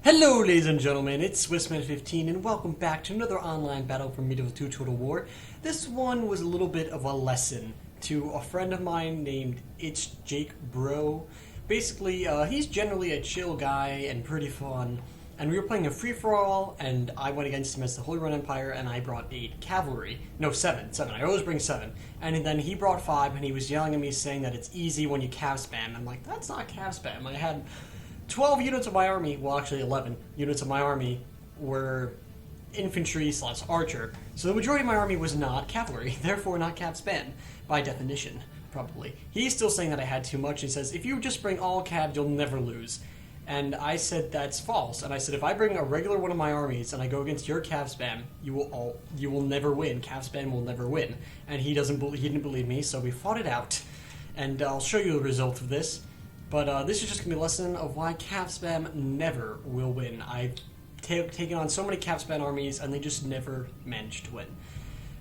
Hello ladies and gentlemen, it's Swissman15 and welcome back to another online battle for Medieval 2 Total War. This one was a little bit of a lesson to a friend of mine named It's Jake Bro. Basically, he's generally a chill guy and pretty fun, and we were playing a free-for-all, and I went against him as the Holy Roman Empire, and I brought 8 cavalry. No, 7. I always bring 7. And then he brought 5, and he was yelling at me saying that it's easy when you cav spam. I'm like, that's not cav spam. I had 12 units of my army, well actually 11 units of my army were infantry / archer. So the majority of my army was not cavalry, therefore not cav spam, by definition, probably. He's still saying that I had too much. He says, if you just bring all cav, you'll never lose. And I said that's false. And I said, if I bring a regular one of my armies and I go against your cav spam, you will never win. Cav spam will never win. And he didn't believe me, so we fought it out. And I'll show you the result of this. But this is just going to be a lesson of why cav spam never will win. I've taken on so many cav spam armies, and they just never manage to win.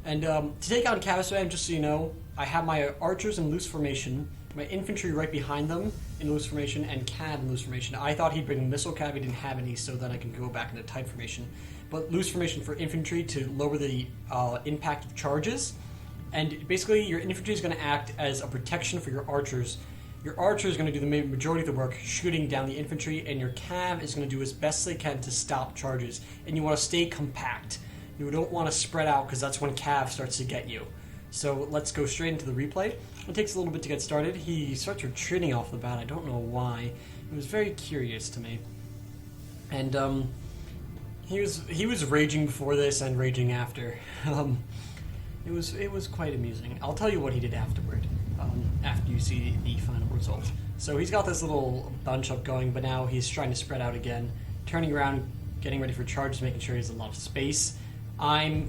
And to take on cav spam, just so you know, I have my archers in loose formation, my infantry right behind them in loose formation, and cav in loose formation. I thought he'd bring missile cav, he didn't have any, so then I can go back into tight formation. But loose formation for infantry to lower the impact of charges. And basically, your infantry is going to act as a protection for your archers. Your archer is going to do the majority of the work shooting down the infantry, and your cav is going to do as best they can to stop charges. And you want to stay compact. You don't want to spread out, because that's when cav starts to get you. So let's go straight into the replay. It takes a little bit to get started. He starts retreating off the bat. I don't know why. It was very curious to me. And he was raging before this and raging after. It was quite amusing. I'll tell you what he did afterward. After you see the final result. So he's got this little bunch up going, but now he's trying to spread out again, turning around, getting ready for charges, making sure he has a lot of space. I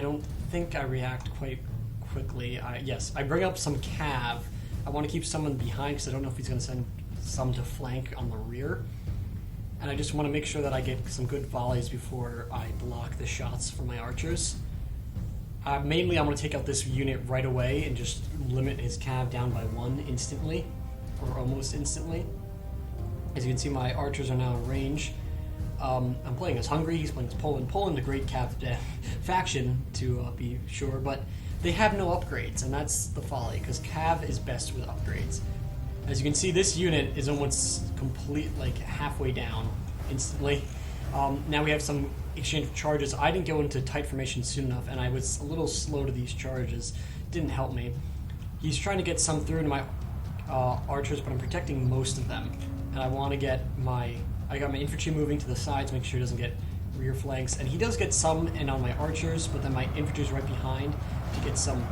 don't think I react quite quickly. Yes, I bring up some cav. I want to keep someone behind because I don't know if he's going to send some to flank on the rear. And I just want to make sure that I get some good volleys before I block the shots from my archers. Mainly, I'm going to take out this unit right away and just limit his cav down by 1 instantly, or almost instantly. As you can see, my archers are now in range. I'm playing as Hungary, he's playing as Poland. Poland, a great cav faction, to be sure, but they have no upgrades, and that's the folly, because cav is best with upgrades. As you can see, this unit is almost complete, like halfway down instantly. Now we have some exchange of charges. I didn't go into tight formation soon enough, and I was a little slow to these charges. Didn't help me. He's trying to get some through to my archers, but I'm protecting most of them. And I want to get I got my infantry moving to the sides, make sure he doesn't get rear flanks. And he does get some in on my archers, but then my infantry's right behind to get some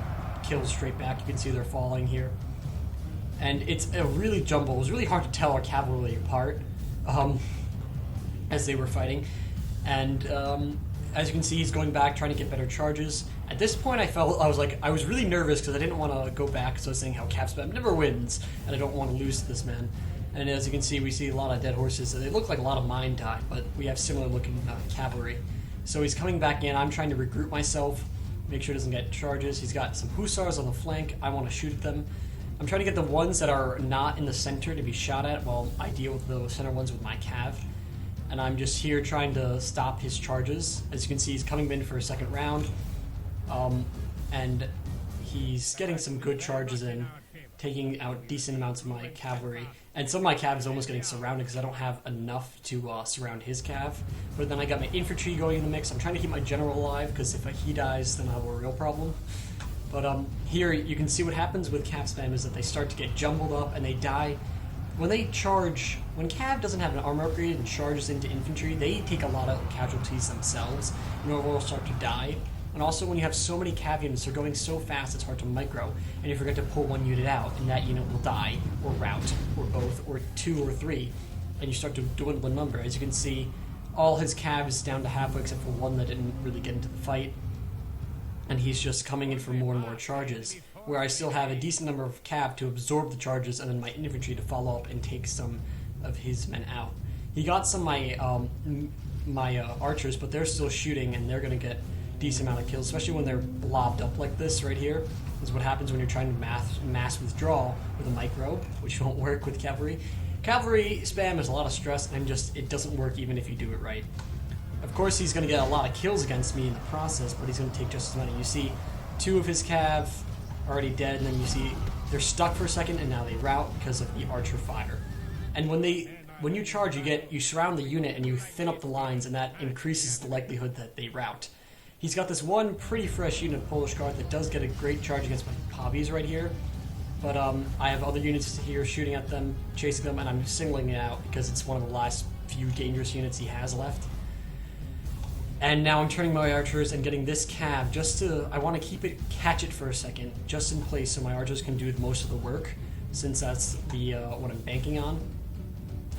kills straight back. You can see they're falling here. And it's a really jumble. It was really hard to tell our cavalry apart as they were fighting. And as you can see, he's going back, trying to get better charges. At this point, I was really nervous because I didn't want to go back, so I was saying how cav spam never wins, and I don't want to lose to this man. And as you can see, we see a lot of dead horses. They look like a lot of mine die, but we have similar looking cavalry. So he's coming back in. I'm trying to regroup myself, make sure he doesn't get charges. He's got some hussars on the flank. I want to shoot at them. I'm trying to get the ones that are not in the center to be shot at while I deal with the center ones with my cav. And I'm just here trying to stop his charges. As you can see, he's coming in for a second round. And he's getting some good charges in, taking out decent amounts of my cavalry. And some of my cav is almost getting surrounded because I don't have enough to surround his cav. But then I got my infantry going in the mix. I'm trying to keep my general alive because if he dies, then I'll have a real problem. But here you can see what happens with cav spam is that they start to get jumbled up and they die. When they charge, when cav doesn't have an armor upgrade and charges into infantry, they take a lot of casualties themselves and overall start to die. And also when you have so many cav units, they're going so fast it's hard to micro, and you forget to pull one unit out, and that unit will die, or rout, or both, or 2 or 3, and you start to dwindle the number. As you can see, all his cav is down to halfway except for one that didn't really get into the fight, and he's just coming in for more and more charges, where I still have a decent number of cav to absorb the charges, and then my infantry to follow up and take some of his men out. He got some of my archers, but they're still shooting, and they're going to get decent amount of kills, especially when they're blobbed up like this right here. This is what happens when you're trying to mass withdraw with a micro, which won't work with cavalry. Cavalry spam is a lot of stress, and it doesn't work even if you do it right. Of course, he's going to get a lot of kills against me in the process, but he's going to take just as many. You see 2 of his cav already dead, and then you see they're stuck for a second, and now they rout because of the archer fire. And when you charge, you surround the unit and you thin up the lines, and that increases the likelihood that they rout. He's got this one pretty fresh unit of Polish Guard that does get a great charge against my Pavies right here. But I have other units here shooting at them, chasing them, and I'm singling it out because it's one of the last few dangerous units he has left. And now I'm turning my archers and getting this cav I want to catch it for a second, just in place so my archers can do most of the work, since that's what I'm banking on.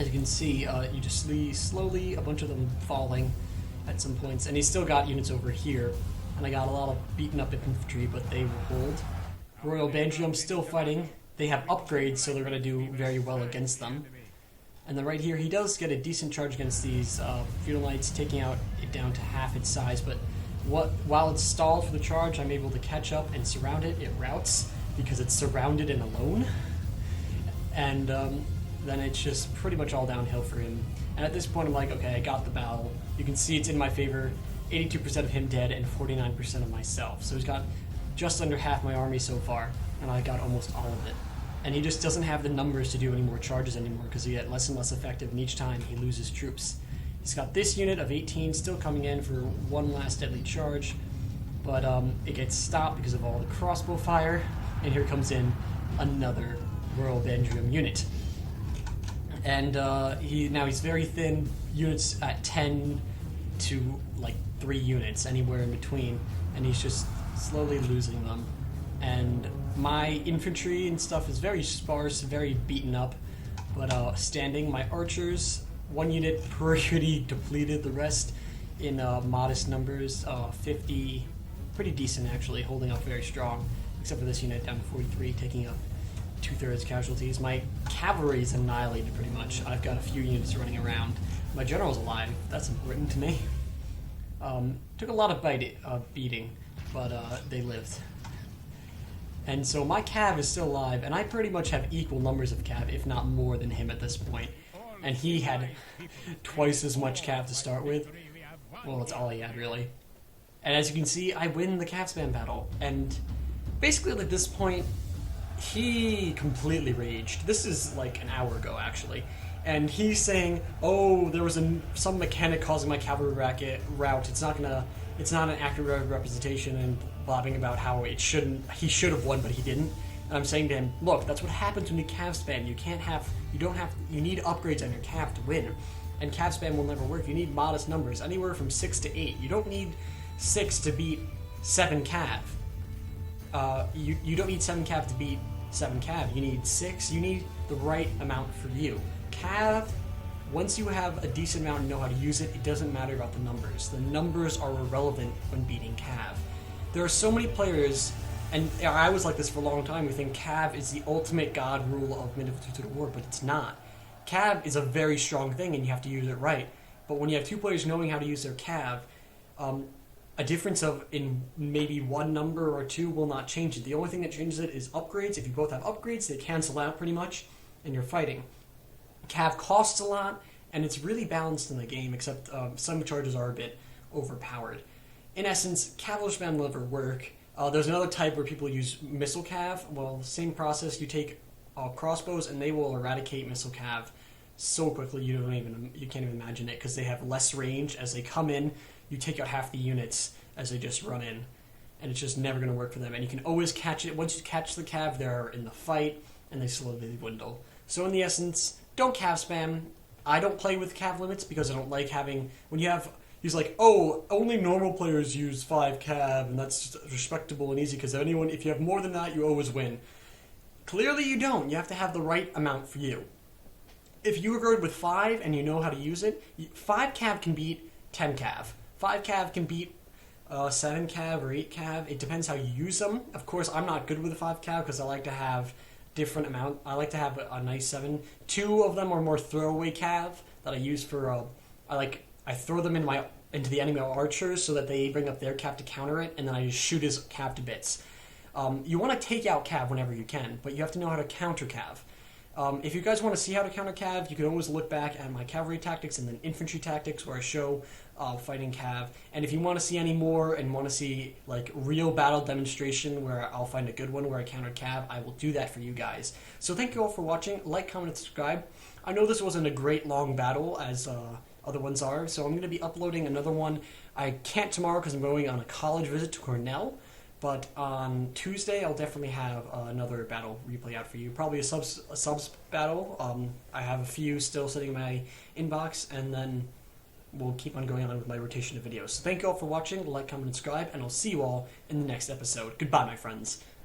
As you can see, you just see slowly a bunch of them falling at some points, and he's still got units over here, and I got a lot of beaten up infantry, but they will hold. Royal Bandrium's still fighting. They have upgrades, so they're going to do very well against them. And then right here, he does get a decent charge against these Feudal Knights, taking it down to half its size, but while it's stalled for the charge, I'm able to catch up and surround it. It routs because it's surrounded and alone. And then it's just pretty much all downhill for him. And at this point, I'm like, okay, I got the battle. You can see it's in my favor. 82% of him dead and 49% of myself. So he's got just under half my army so far, and I got almost all of it. And he just doesn't have the numbers to do any more charges anymore because he get less and less effective, and each time he loses troops. He's got this unit of 18 still coming in for one last deadly charge, but it gets stopped because of all the crossbow fire, and here comes in another Royal Bandrium unit. And he's very thin, units at 10 to like 3 units, anywhere in between, and he's just slowly losing them. And my infantry and stuff is very sparse, very beaten up, but standing. My archers, 1 unit pretty depleted, the rest in modest numbers, 50, pretty decent actually, holding up very strong, except for this unit down to 43, taking up 2/3 casualties. My cavalry is annihilated pretty much. I've got a few units running around. My general's alive, that's important to me. Took a lot of beating, but they lived. And so my cav is still alive, and I pretty much have equal numbers of cav, if not more than him at this point. And he had twice as much cav to start with. Well, that's all he had, really. And as you can see, I win the cav spam battle. And basically at this point, he completely raged. This is like an hour ago, actually. And he's saying, oh, there was some mechanic causing my cavalry rout. It's not an accurate representation, and blabbing about how he should have won, but he didn't. And I'm saying to him, look, that's what happens when you cav spam. You need upgrades on your cav to win. And cav spam will never work. You need modest numbers, anywhere from 6 to 8. You don't need 6 to beat 7 cav. You don't need 7 cav to beat 7 cav. You need 6. You need the right amount for you. Cav, once you have a decent amount and know how to use it, it doesn't matter about the numbers. The numbers are irrelevant when beating cav. There are so many players, and I was like this for a long time, who think cav is the ultimate god rule of medieval 2 total war, but it's not. Cav is a very strong thing, and you have to use it right. But when you have 2 players knowing how to use their cav, a difference in maybe 1 number or 2 will not change it. The only thing that changes it is upgrades. If you both have upgrades, they cancel out pretty much, and you're fighting. Cav costs a lot, and it's really balanced in the game, except some charges are a bit overpowered. In essence, cav will spam will never work. There's another type where people use missile cav. Well, same process. You take crossbows, and they will eradicate missile cav so quickly you can't even imagine it, because they have less range. As they come in, you take out half the units as they just run in, and it's just never going to work for them. And you can always catch it. Once you catch the cav, they're in the fight, and they slowly dwindle. So in the essence, don't cav spam. I don't play with cav limits because I don't like having... He's like, oh, only normal players use 5 cav, and that's respectable and easy, because if you have more than that, you always win. Clearly you don't. You have to have the right amount for you. If you are good with 5 and you know how to use it, 5 cav can beat 10 cav. 5 cav can beat 7 cav or 8 cav. It depends how you use them. Of course, I'm not good with the 5 cav because I like to have different amount. I like to have a nice 7. 2 of them are more throwaway cav that I use for... I throw them into the enemy archers so that they bring up their cav to counter it, and then I just shoot his cav to bits. You want to take out cav whenever you can, but you have to know how to counter cav. If you guys want to see how to counter Cav, you can always look back at my cavalry tactics and then infantry tactics where I show fighting Cav. And if you want to see any more and want to see like real battle demonstration where I'll find a good one where I counter Cav, I will do that for you guys. So thank you all for watching. Like, comment, and subscribe. I know this wasn't a great long battle as other ones are, so I'm going to be uploading another one. I can't tomorrow because I'm going on a college visit to Cornell. But on Tuesday, I'll definitely have another battle replay out for you. Probably a subs battle. I have a few still sitting in my inbox, and then we'll keep on going on with my rotation of videos. So thank you all for watching. Like, comment, and subscribe, and I'll see you all in the next episode. Goodbye, my friends.